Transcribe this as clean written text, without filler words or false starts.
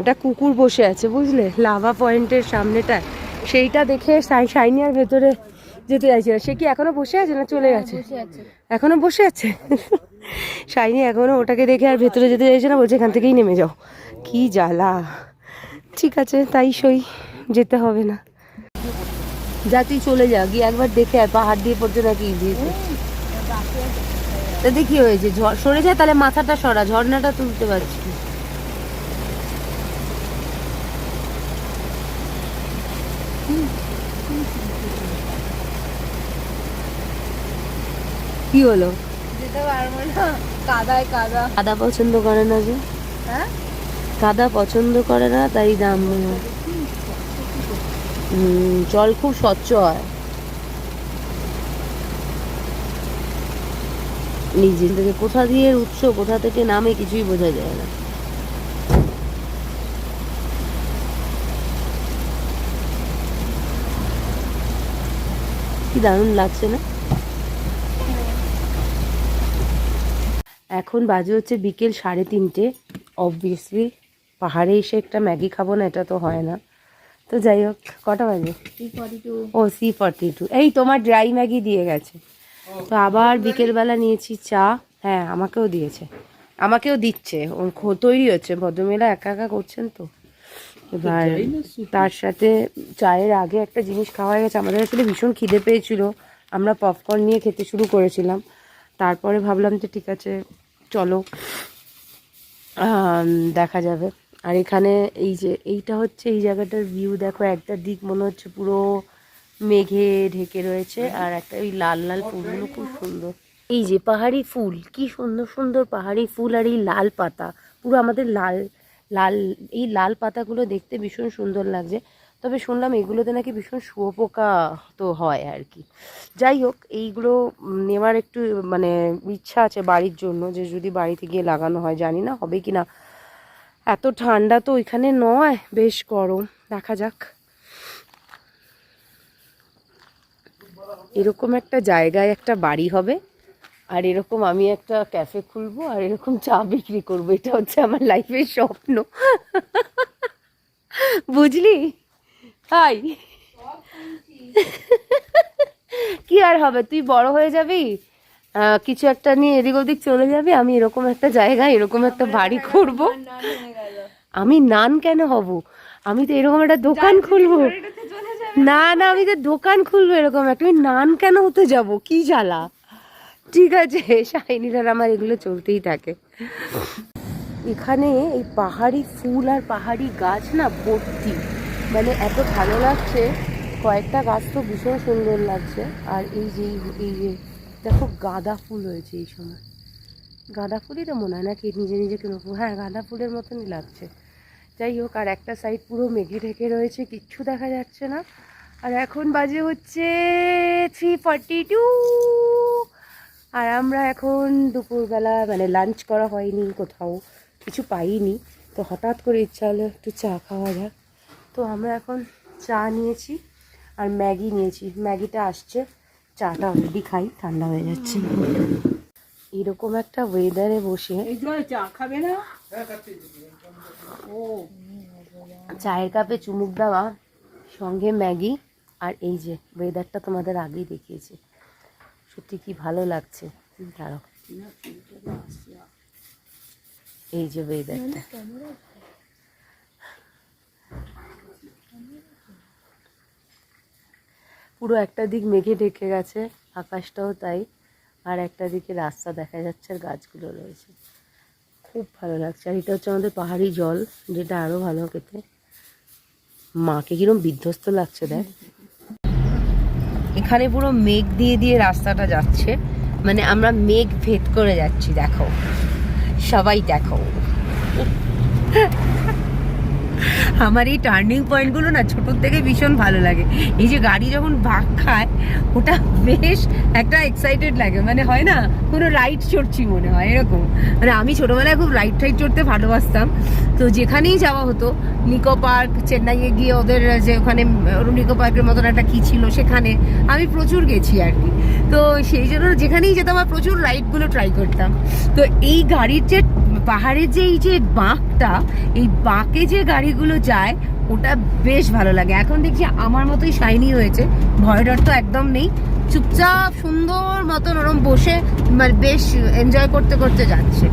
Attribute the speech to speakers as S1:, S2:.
S1: একটা কুকুর বসে আছে বুঝলে, লাভা পয়েন্টের সামনেটায়। সেইটা দেখে শাইনি আর ভেতরে যেতে চাইছিল। সে কি এখনো বসে আছে না চলে গেছে? এখনো বসে আছে। শাইনি এখনো ওটাকে দেখে আর ভেতরে যেতে চাইছে না, বলছে এখান থেকেই নেমে যাও। কি জ্বালা। ঠিক আছে, তাই সই, যেতে হবে না। যা তুই চলে যা, গিয়ে একবার দেখে আর পাহাড় দিয়ে পড়ছে নাকি ইজিতে। তাতে কি হয়েছে, সরে যায় তাহলে, মাথাটা সরা, ঝর্ণাটা তুলতে পারছি। কি হলো?
S2: যেতে পারবো না, কাদায় কাদা।
S1: কাদা পছন্দ করে না যে?
S2: হ্যাঁ,
S1: কাদা পছন্দ করে না, তাই দাম মনে হয়। জল খুব স্বচ্ছ হয়। নিজের থেকে কোথা দিয়ে উৎস, কোথা থেকে নামে, কিছুই বোঝা যায় না। কি দারুণ লাগছে না? এখন বাজে হচ্ছে বিকেল 3:30। অবভিয়াসলি পাহাড়ে এসে একটা ম্যাগি খাবো না, এটা তো হয় না। তো যাই হোক, কটা বাজে? ও C42। এই তোমার ড্রাই ম্যাগি দিয়ে গেছে। তো আবার বিকেলবেলা নিয়েছি চা। হ্যাঁ, আমাকেও দিয়েছে, আমাকেও দিচ্ছে। তৈরি হচ্ছে, ভদ্রমহিলা একা একা করছেন তো। এবার তার সাথে চায়ের আগে একটা জিনিস খাওয়া হয়ে গেছে। আমাদের আসলে ভীষণ খিদে পেয়েছিল, আমরা পপকর্ন নিয়ে খেতে শুরু করেছিলাম। তারপরে ভাবলাম যে ঠিক আছে চলো দেখা যাবে। আর এখানে এই যে এইটা হচ্ছে, এই জায়গাটার ভিউ দেখো, একটা দিক মনে হচ্ছে পুরো মেঘে ঢেকে রয়েছে, আর একটা ওই লাল লাল ফুলগুলো খুব সুন্দর। এই যে পাহাড়ি ফুল, কি সুন্দর সুন্দর পাহাড়ি ফুল, আর এই লাল পাতা, পুরো আমাদের লাল লাল, এই লাল পাতাগুলো দেখতে ভীষণ সুন্দর লাগছে। তবে শুনলাম এগুলোতে নাকি ভীষণ শুয়োপোকা তো হয় আর কি। যাই হোক, এইগুলো নেওয়ার একটু মানে ইচ্ছা আছে বাড়ির জন্য, যে যদি বাড়িতে গিয়ে লাগানো হয়, জানি না হবে কি না। এত ঠান্ডা তো ওইখানে নয়, বেশ গরম, দেখা যাক। এরকম একটা জায়গায় একটা বাড়ি হবে, আর এরকম আমি একটা ক্যাফে খুলবো, আর এরকম চা বিক্রি করবো। এটা হচ্ছে আমার লাইফের স্বপ্ন। বুঝলি? তাই কি আর হবে, তুই বড় হয়ে যাবি, কিছু একটা নিয়ে এদিক ওদিক চলে যাবি, আমি এরকম একটা জায়গায় এরকম একটা বাড়ি করব। আমি নান কেন হব, আমি তো এরকম একটা দোকান খুলবো। না না, আমি তো দোকান খুলবো এরকম একটা, আমি নান কেন হতে যাব, কি জ্বালা। ঠিক আছে, শাইনিরার আমার এগুলো চলতেই থাকে। এখানে এই পাহাড়ি ফুল আর পাহাড়ি গাছ না ভর্তি, মানে এত ভালো লাগছে। কয়েকটা গাছ তো ভীষণ সুন্দর লাগছে। আর এই যে এই যে দেখো, গাঁদা ফুল হয়েছে এই সময়। গাঁদা ফুলই তো মনে হয়, নাকি নিজে নিজে কেন? হ্যাঁ, গাঁদা ফুলের মতনই লাগছে। যাই হোক, আর একটা সাইড পুরো মেঘে ঢেকে রয়েছে, কিচ্ছু দেখা যাচ্ছে না। আর এখন বাজে হচ্ছে 3:42। আর আমরা এখন দুপুরবেলা, মানে লাঞ্চ করা হয়নি, কোথাও কিছু পাইনি, তো হঠাৎ করে ইচ্ছা হলো একটু চা খাওয়া যাক। তো আমরা এখন চা নিয়েছি আর ম্যাগি নিয়েছি। ম্যাগিটা আসছে, চাটা অলরেডি খাই, ঠান্ডা হয়ে যাচ্ছে। এরকম একটা ওয়েদারে বসে
S2: চা খাবে না?
S1: চায়ের কাপে চুমুক দেওয়া, সঙ্গে ম্যাগি, আর এই যে ওয়েদারটা তোমাদের আগেই দেখিয়েছি, সত্যি কি ভালো লাগছে। দাঁড়াও, এই যে ওয়েদারটা, পুরো একটা দিক মেঘে ঢেকে গেছে, আকাশটাও তাই, আর একটা দিকে রাস্তা দেখা যাচ্ছে আর গাছগুলো রয়েছে, খুব ভালো লাগছে। আর এটা হচ্ছে আমাদের পাহাড়ি জল, যেটা আরও ভালো খেতে। মাকে কিরম বিধ্বস্ত লাগছে দেখ। এখানে পুরো মেঘ দিয়ে দিয়ে রাস্তাটা যাচ্ছে, মানে আমরা মেঘ ভেদ করে যাচ্ছি। দেখো, সবাই দেখো। আমার এই টার্নিং পয়েন্টগুলো না ছোটোর থেকে ভীষণ ভালো লাগে। এই যে গাড়ি যখন বাঁক খায়, ওটা বেশ একটা এক্সাইটেড লাগে, মানে হয় না কোনো রাইড চড়ছি মনে হয় এরকম। মানে আমি ছোটোবেলায় খুব রাইড টাইড চড়তে ভালোবাসতাম, তো যেখানেই যাওয়া হতো, নিকো পার্ক, চেন্নাইয়ে গিয়ে ওদের যে ওখানে নিকো পার্কের মতন একটা কী ছিল, সেখানে আমি প্রচুর গেছি আর কি। তো সেই জন্য যেখানেই যেতাম আর প্রচুর রাইডগুলো ট্রাই করতাম। তো এই গাড়ির যে পাহাড়ের যে এই যে বাঁক রোডটা, এই বাঁকে যে গাড়িগুলো যায় ওটা বেশ ভালো লাগে। এখন দেখছি আমার মতোই শাইনি হয়েছে, ভয় ডর তো একদম নেই, চুপচাপ সুন্দর মতন ওরম বসে মানে বেশ এনজয় করতে করতে যাচ্ছে।